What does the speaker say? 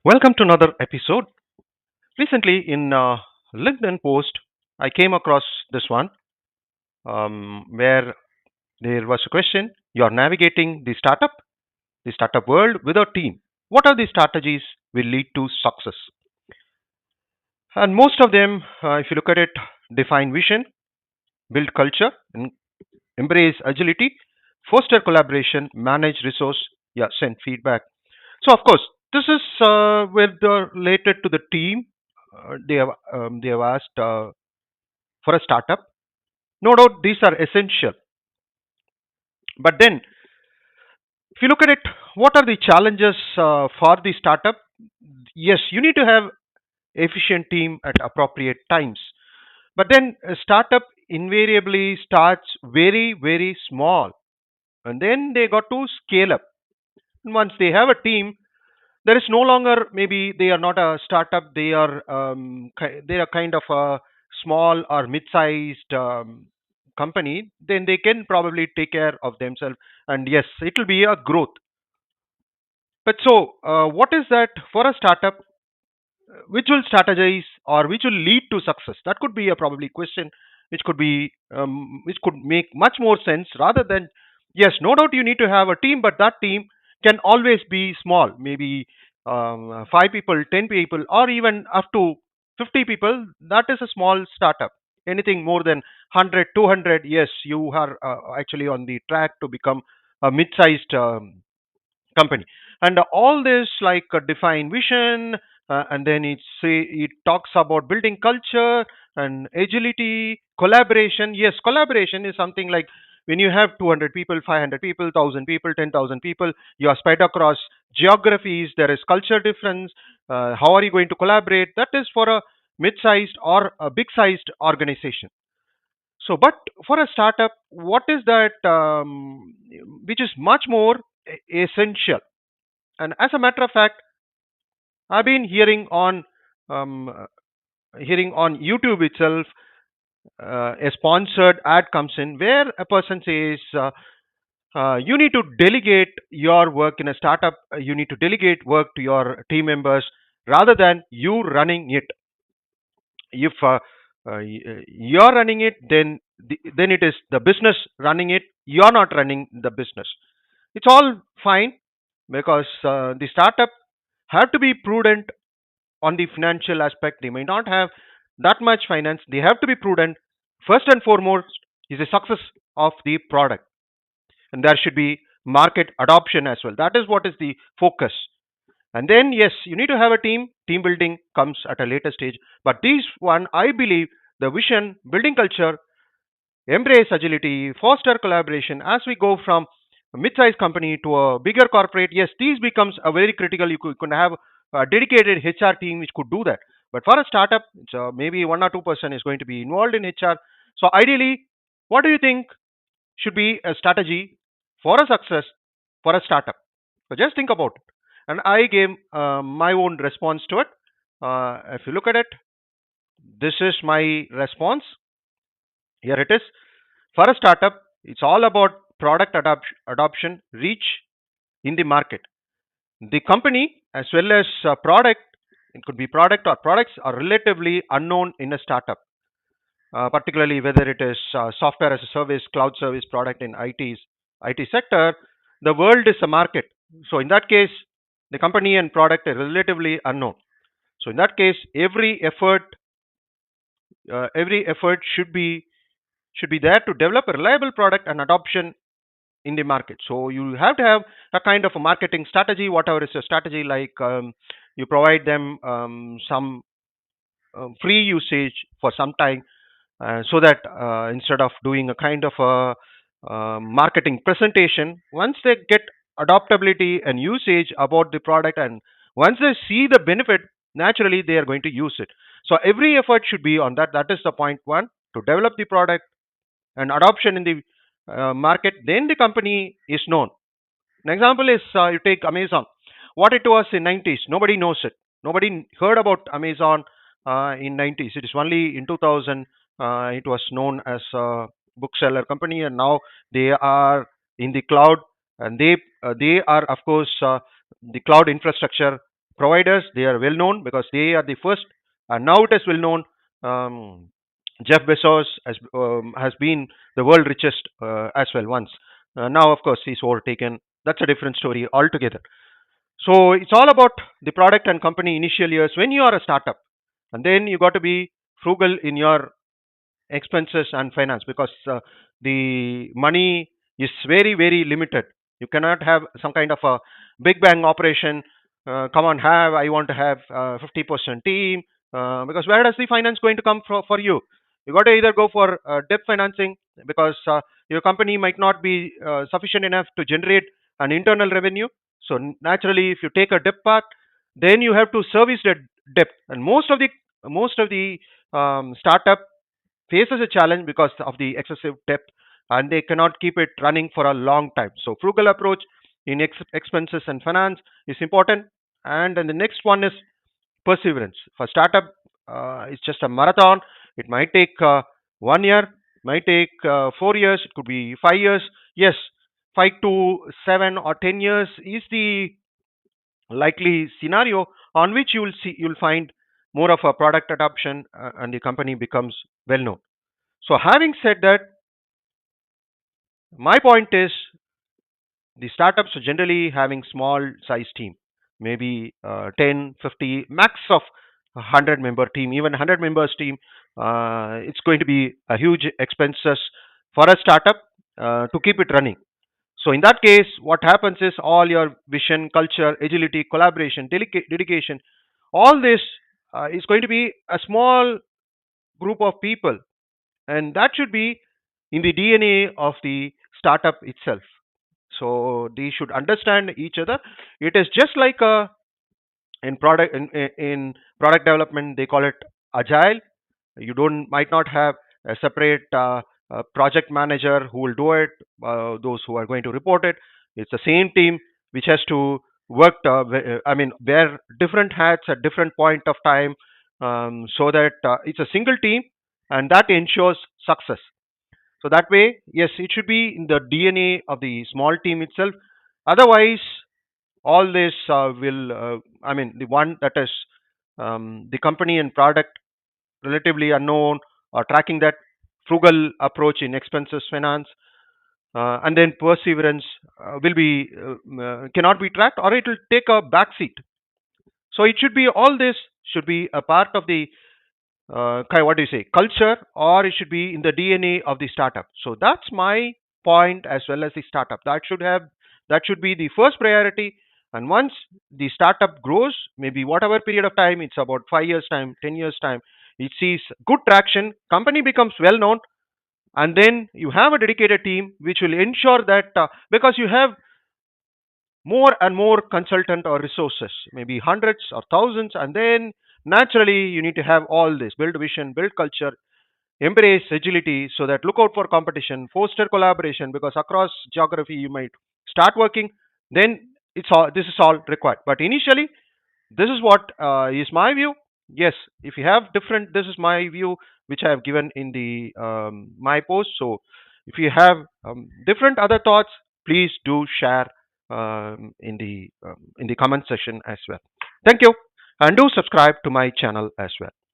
Welcome to another episode. Recently, in LinkedIn post, I came across this one where there was a question: You're navigating the startup world with a team. What are the strategies will lead to success? And most of them, if you look at it, define vision, build culture, embrace agility, foster collaboration, manage resource, yeah, send feedback. So of course, this is related to the team. They have asked for a startup. No doubt these are essential. But then, if you look at it, what are the challenges for the startup? Yes, you need to have efficient team at appropriate times. But then a startup invariably starts very, very small, and then they got to scale up. And once they have a team, there is no longer, maybe they are not a startup, they are kind of a small or mid-sized company. Then they can probably take care of themselves, and yes, it will be a growth. But so what is that for a startup? Which will strategize or which will lead to success? That could be a probably question which could be which could make much more sense, rather than, yes, no doubt you need to have a team, but that team can always be small, maybe 5 people, 10 people, or even up to 50 people. That is a small startup. Anything more than 100, 200, yes, you are actually on the track to become a mid-sized company. And all this, like define vision, and then it talks about building culture and agility, collaboration. Yes, collaboration is something like when you have 200 people, 500 people, 1000 people, 10,000 people, you are spread across geographies, there is culture difference. How are you going to collaborate? That is for a mid-sized or a big-sized organization. So, but for a startup, what is that which is much more essential? And as a matter of fact, I've been um, hearing on YouTube itself, a sponsored ad comes in where a person says, you need to delegate your work in a startup. You need to delegate work to your team members rather than you running it. If you're running it, then it is the business running it. You're not running the business. It's all fine, because the startup have to be prudent on the financial aspect. They may not have that much finance. They have to be prudent. First and foremost is the success of the product, and there should be market adoption as well. That is what is the focus. And then yes, you need to have a team. Team building comes at a later stage. But these one, I believe, the vision, building culture, embrace agility, foster collaboration as we go from a mid-sized company to a bigger corporate. Yes, these becomes a very critical. You could have a dedicated HR team which could do that. But for a startup, it's maybe 1 or 2% is going to be involved in HR. So ideally, what do you think should be a strategy for a success for a startup? So just think about it. And I gave my own response to it. If you look at it, this is my response. Here it is. For a startup, it's all about product adoption, reach in the market. The company as well as product, it could be product or products, are relatively unknown in a startup, particularly whether it is software as a service, cloud service product in IT sector. The world is a market. So in that case, the company and product are relatively unknown. So in that case, every effort should be there to develop a reliable product and adoption in the market. So you have to have a kind of a marketing strategy, whatever is your strategy, like you provide them some free usage for some time, so that instead of doing a kind of a marketing presentation, once they get adoptability and usage about the product, and once they see the benefit, naturally they are going to use it. So every effort should be on that. That is the point one, to develop the product and adoption in the market. Then the company is known. An example is, you take Amazon. What it was in 90s, nobody knows it. Nobody heard about Amazon in 90s. It is only in 2000 it was known as a bookseller company, and now they are in the cloud, and they are of course the cloud infrastructure. providers. They are well known because they are the first, and now it is well known. Um, Jeff Bezos has been the world richest as well once. Now, of course, he's overtaken. That's a different story altogether. So it's all about the product and company initial years when you are a startup, and then you got to be frugal in your expenses and finance because the money is very very limited. You cannot have some kind of a big bang operation. Come on, have I want to have 50% team, because where does the finance going to come for you? You got to either go for debt financing because your company might not be sufficient enough to generate an internal revenue. So naturally, if you take a debt path, then you have to service that debt, and most of the startup faces a challenge because of the excessive debt, and they cannot keep it running for a long time. So frugal approach in expenses and finance is important. And then the next one is perseverance. For startup, it's just a marathon. It might take 1 year, might take 4 years, it could be 5 years. Yes, 5 to 7 or 10 years is the likely scenario on which you'll find more of a product adoption, and the company becomes well known. So having said that, my point is the startups are generally having small size team, maybe 10, 50, max of 100 member team, even 100 members team. It's going to be a huge expenses for a startup to keep it running. So in that case, what happens is all your vision, culture, agility, collaboration, dedication, all this is going to be a small group of people, and that should be in the DNA of the startup itself. So they should understand each other. It is just like in product development they call it agile. You don't might not have a separate project manager who will do it, those who are going to report it. It's the same team which has to work, I mean, wear different hats at different point of time, so that it's a single team, and that ensures success. So that way, yes, it should be in the DNA of the small team itself. Otherwise, all this will, I mean, the one that is the company and product relatively unknown, or tracking that frugal approach in expenses finance, and then perseverance will be cannot be tracked, or it will take a backseat. So it should be all this should be a part of the what do you say, culture, or it should be in the DNA of the startup. So that's my point, as well as the startup that should be the first priority. And once the startup grows, maybe whatever period of time, it's about 5 years time, 10 years time, it sees good traction, company becomes well known, and then you have a dedicated team which will ensure that because you have more and more consultant or resources, maybe hundreds or thousands, and then naturally you need to have all this: build vision, build culture, embrace agility, so that look out for competition, foster collaboration, because across geography you might start working. Then it's all this is all required. But initially, this is what is my view. Yes, if you have different, this is my view which I have given in the my post. So if you have different other thoughts, please do share in the comment section as well. Thank you, and do subscribe to my channel as well.